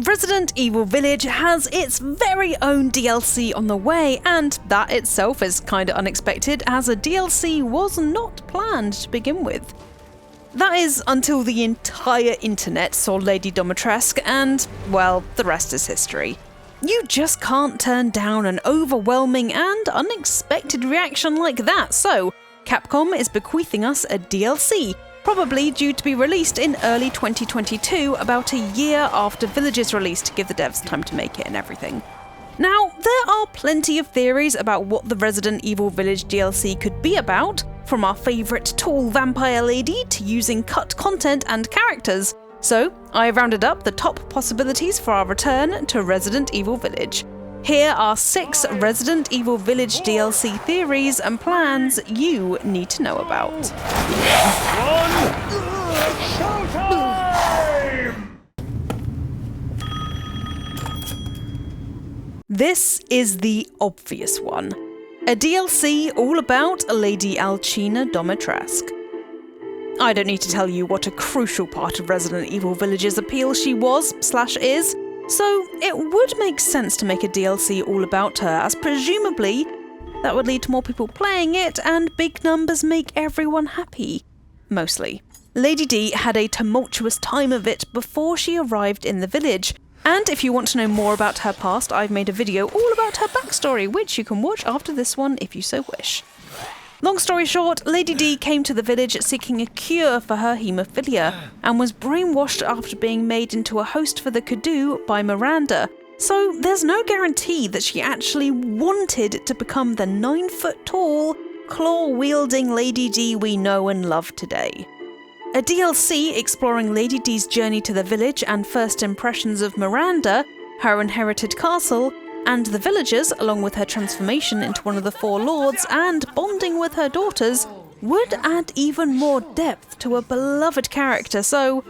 Resident Evil Village has its very own DLC on the way, and that itself is kinda unexpected as a DLC was not planned to begin with. That is until the entire internet saw Lady Dimitrescu and, well, the rest is history. You just can't turn down an overwhelming and unexpected reaction like that, so Capcom is bequeathing us a DLC, probably due to be released in early 2022, about a year after Village's release to give the devs time to make it and everything. Now, there are plenty of theories about what the Resident Evil Village DLC could be about, from our favourite tall vampire lady to using cut content and characters, so I rounded up the top possibilities for our return to Resident Evil Village. Here are 6 Resident Evil Village DLC theories and plans you need to know about. This is the obvious one. A DLC all about Lady Elena Dimitrescu. I don't need to tell you what a crucial part of Resident Evil Village's appeal she was/is, so it would make sense to make a DLC all about her, as presumably that would lead to more people playing it and big numbers make everyone happy. Mostly. Lady D had a tumultuous time of it before she arrived in the village, and if you want to know more about her past, I've made a video all about her backstory, which you can watch after this one if you so wish. Long story short, Lady D came to the village seeking a cure for her haemophilia, and was brainwashed after being made into a host for the Kudu by Miranda, so there's no guarantee that she actually wanted to become the 9-foot-tall, claw-wielding Lady D we know and love today. A DLC exploring Lady D's journey to the village and first impressions of Miranda, her inherited castle, and the villagers, along with her transformation into one of the 4 lords and bonding with her daughters, would add even more depth to a beloved character, so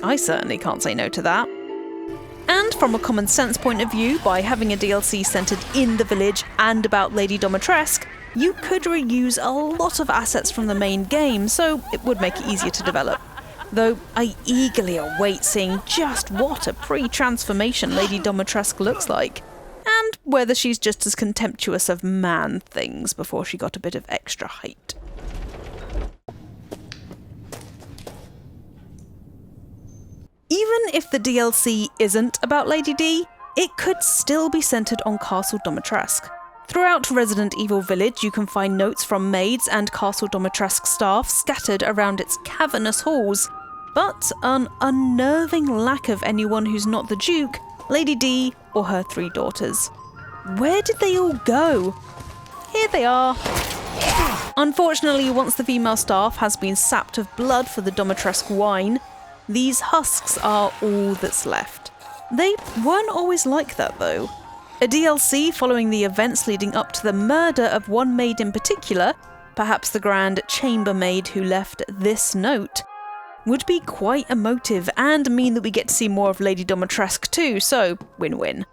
I certainly can't say no to that. And from a common sense point of view, by having a DLC centred in the village and about Lady Dimitrescu, you could reuse a lot of assets from the main game, so it would make it easier to develop. Though I eagerly await seeing just what a pre-transformation Lady Dimitrescu looks like, and whether she's just as contemptuous of man things before she got a bit of extra height. Even if the DLC isn't about Lady D, it could still be centred on Castle Dimitrescu. Throughout Resident Evil Village, you can find notes from maids and Castle Dimitrescu staff scattered around its cavernous halls, but an unnerving lack of anyone who's not the Duke, Lady D, or her 3 daughters. Where did they all go? Here they are. Unfortunately, once the female staff has been sapped of blood for the Dimitrescu wine, these husks are all that's left. They weren't always like that though. A DLC following the events leading up to the murder of one maid in particular, perhaps the grand Chambermaid who left this note, would be quite emotive and mean that we get to see more of Lady Dimitrescu too, so win-win.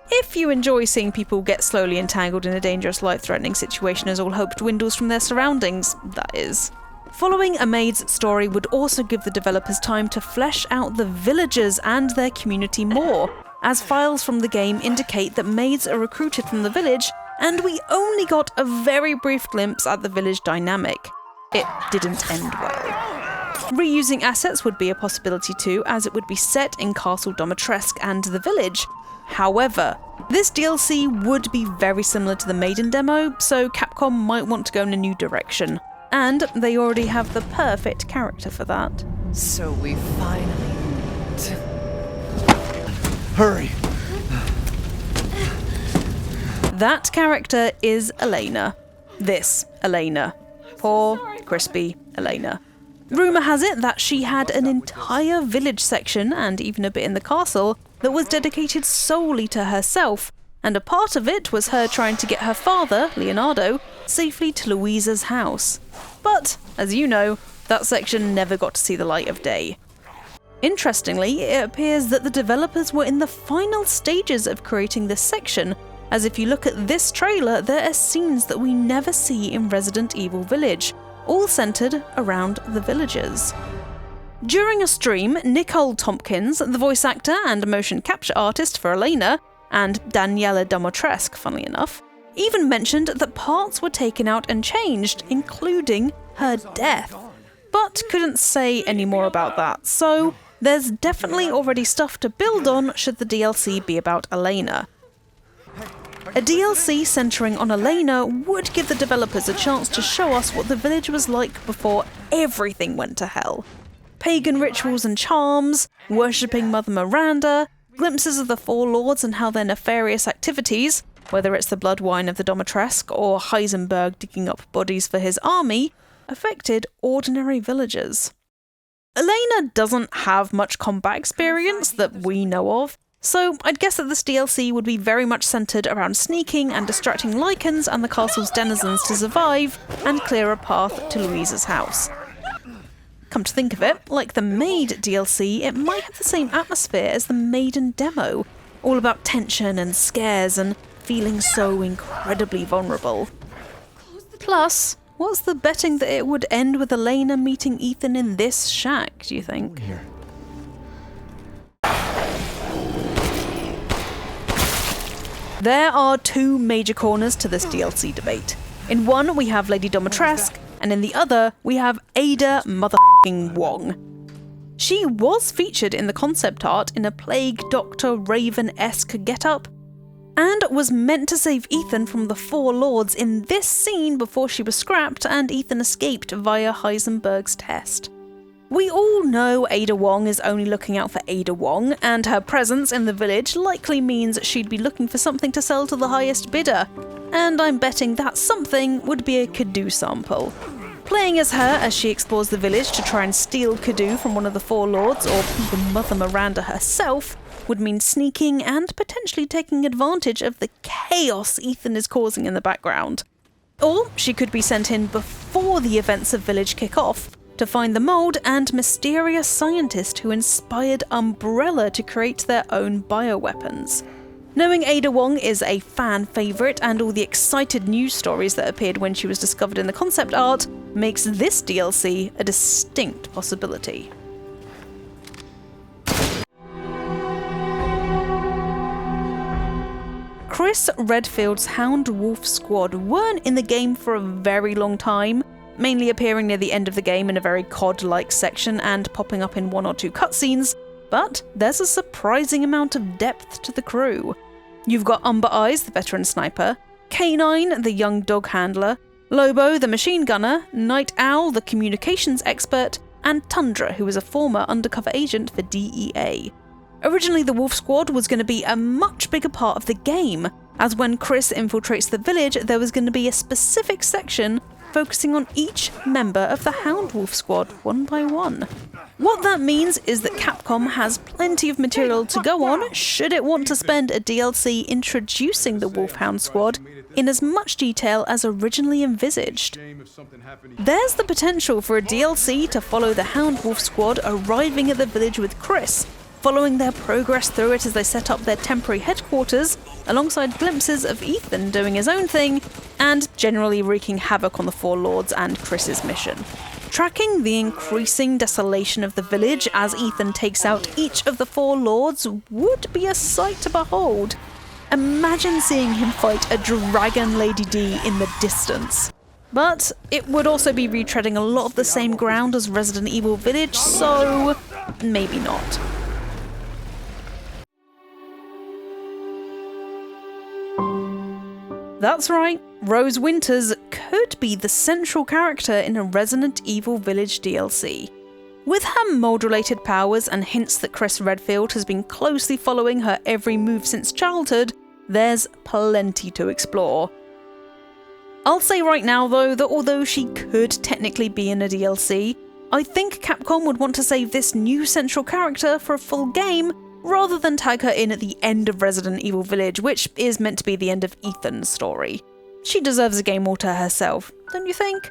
If you enjoy seeing people get slowly entangled in a dangerous, life-threatening situation as all hope dwindles from their surroundings, that is. Following a maid's story would also give the developers time to flesh out the villagers and their community more, as files from the game indicate that maids are recruited from the village, and we only got a very brief glimpse at the village dynamic. It didn't end well. Reusing assets would be a possibility too, as it would be set in Castle Dimitrescu and the village. However, this DLC would be very similar to the Maiden demo, so Capcom might want to go in a new direction. And they already have the perfect character for that. So we finally meet. Hurry! That character is Elena. This Elena. Poor, crispy Elena. Rumour has it that she had an entire village section, and even a bit in the castle, that was dedicated solely to herself, and a part of it was her trying to get her father, Leonardo, safely to Luisa's house. But, as you know, that section never got to see the light of day. Interestingly, it appears that the developers were in the final stages of creating this section, as if you look at this trailer, there are scenes that we never see in Resident Evil Village, all centred around the villagers. During a stream, Nicole Tompkins, the voice actor and motion capture artist for Elena, and Daniela Dimitrescu, funnily enough, even mentioned that parts were taken out and changed, including her death, but couldn't say any more about that, so there's definitely already stuff to build on should the DLC be about Elena. A DLC centering on Elena would give the developers a chance to show us what the village was like before everything went to hell. Pagan rituals and charms, worshipping Mother Miranda, glimpses of the Four Lords and how their nefarious activities, whether it's the blood wine of the Dimitrescu or Heisenberg digging up bodies for his army, affected ordinary villagers. Elena doesn't have much combat experience that we know of, so I'd guess that this DLC would be very much centred around sneaking and distracting Lycans and the castle's denizens to survive and clear a path to Louisa's house. Come to think of it, like the Maid DLC, it might have the same atmosphere as the Maiden demo, all about tension and scares and feeling so incredibly vulnerable. Plus, what's the betting that it would end with Elena meeting Ethan in this shack, do you think? There are two major corners to this DLC debate. In one, we have Lady Dimitrescu, and in the other, we have Ada motherfucking Wong. She was featured in the concept art in a Plague Doctor Raven-esque getup, and was meant to save Ethan from the Four Lords in this scene before she was scrapped and Ethan escaped via Heisenberg's test. We all know Ada Wong is only looking out for Ada Wong, and her presence in the village likely means she'd be looking for something to sell to the highest bidder, and I'm betting that something would be a Kadu sample. Playing as her as she explores the village to try and steal Kadu from one of the Four Lords, or even Mother Miranda herself, would mean sneaking and potentially taking advantage of the chaos Ethan is causing in the background. Or she could be sent in before the events of Village kick off, to find the mold and mysterious scientist who inspired Umbrella to create their own bioweapons. Knowing Ada Wong is a fan favourite and all the excited news stories that appeared when she was discovered in the concept art makes this DLC a distinct possibility. Chris Redfield's Hound Wolf squad weren't in the game for a very long time, mainly appearing near the end of the game in a very COD-like section and popping up in one or two cutscenes, but there's a surprising amount of depth to the crew. You've got Umber Eyes, the veteran sniper, Canine, the young dog handler, Lobo, the machine gunner, Night Owl, the communications expert, and Tundra, who is a former undercover agent for DEA. Originally, the Wolf Squad was going to be a much bigger part of the game, as when Chris infiltrates the village, there was going to be a specific section focusing on each member of the Hound Wolf Squad one by one. What that means is that Capcom has plenty of material to go on should it want to spend a DLC introducing the Wolfhound Squad in as much detail as originally envisaged. There's the potential for a DLC to follow the Hound Wolf Squad arriving at the village with Chris, following their progress through it as they set up their temporary headquarters, alongside glimpses of Ethan doing his own thing, and generally wreaking havoc on the Four Lords and Chris's mission. Tracking the increasing desolation of the village as Ethan takes out each of the Four Lords would be a sight to behold. Imagine seeing him fight a dragon Lady D in the distance. But it would also be retreading a lot of the same ground as Resident Evil Village, so maybe not. That's right, Rose Winters could be the central character in a Resident Evil Village DLC. With her mold-related powers and hints that Chris Redfield has been closely following her every move since childhood, there's plenty to explore. I'll say right now though that although she could technically be in a DLC, I think Capcom would want to save this new central character for a full game rather than tag her in at the end of Resident Evil Village, which is meant to be the end of Ethan's story. She deserves a game all to herself, don't you think?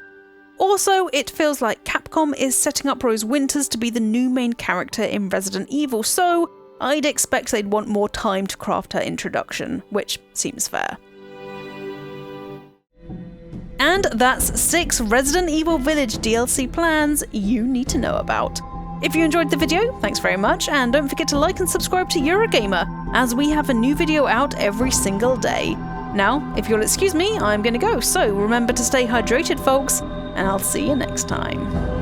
Also, it feels like Capcom is setting up Rose Winters to be the new main character in Resident Evil, so I'd expect they'd want more time to craft her introduction, which seems fair. And that's 6 Resident Evil Village DLC plans you need to know about. If you enjoyed the video, thanks very much, and don't forget to like and subscribe to Eurogamer, as we have a new video out every single day. Now, if you'll excuse me, I'm gonna go, so remember to stay hydrated, folks, and I'll see you next time.